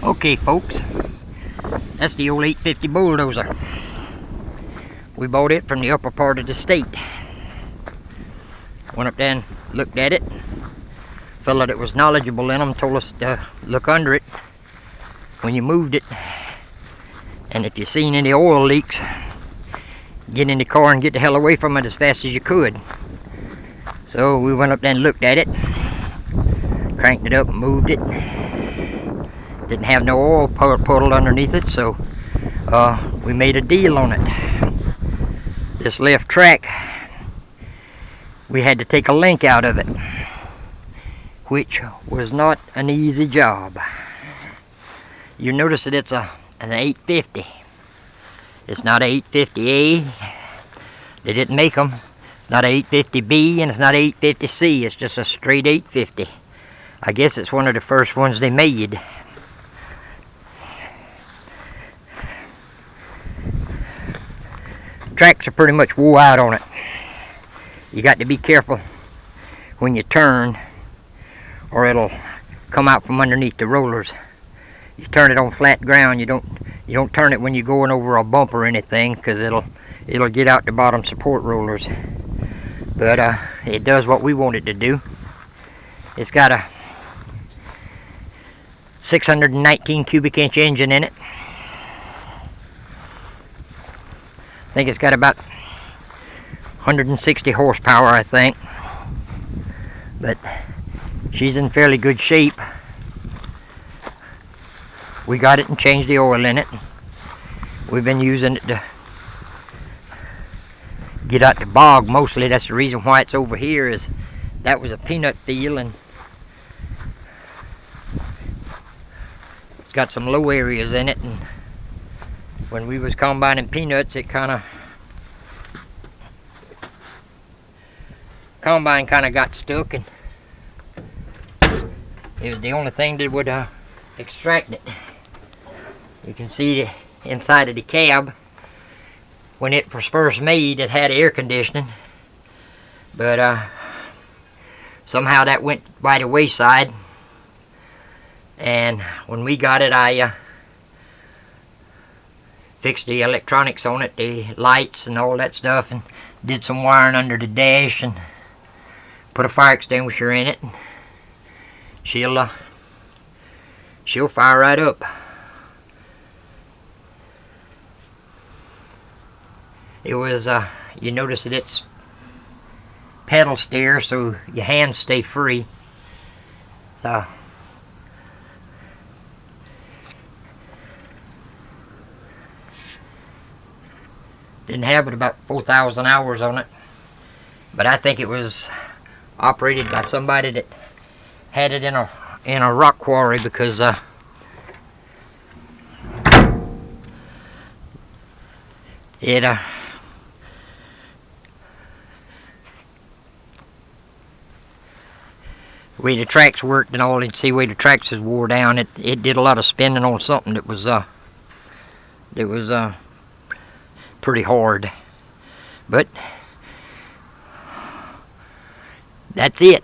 Okay folks, that's the old 850 bulldozer. We bought it from the upper part of the state. Went up there and looked at it. Fellow that was knowledgeable in them told us to look under it when you moved it. And if you seen any oil leaks, get in the car and get the hell away from it as fast as you could. So we went up there and looked at it, cranked it up and moved it. Didn't have no oil puddle underneath it, so we made a deal on it. This left track, we had to take a link out of it, which was not an easy job. You notice that it's an 850. It's not an 850A. They didn't make them. It's not an 850B and it's not an 850C. It's just a straight 850. I guess it's one of the first ones they made. Tracks are pretty much wore out on it. You got to be careful when you turn, or it'll come out from underneath the rollers. You turn it on flat ground. You don't turn it when you're going over a bump or anything, because it'll get out the bottom support rollers. But it does what we want it to do. It's got a 619 cubic inch engine in it. I think it's got about 160 horsepower, I think. But she's in fairly good shape. We got it and changed the oil in it. We've been using it to get out the bog mostly. That's the reason why it's over here, is that was a peanut field and it's got some low areas in it, and when we was combining peanuts, combine kind of got stuck, and it was the only thing that would extract it. You can see the inside of the cab. When it was first made, it had air conditioning, but somehow that went by the wayside. And when we got it, I fixed the electronics on it, the lights and all that stuff, and did some wiring under the dash and put a fire extinguisher in it. She'll fire right up. It was you notice that it's pedal steer, so your hands stay free. So didn't have it about 4,000 hours on it, but I think it was operated by somebody that had it in a rock quarry, because the way the tracks worked and all, you'd see the way the tracks is wore down. It did a lot of spinning on something that was pretty hard. But that's it.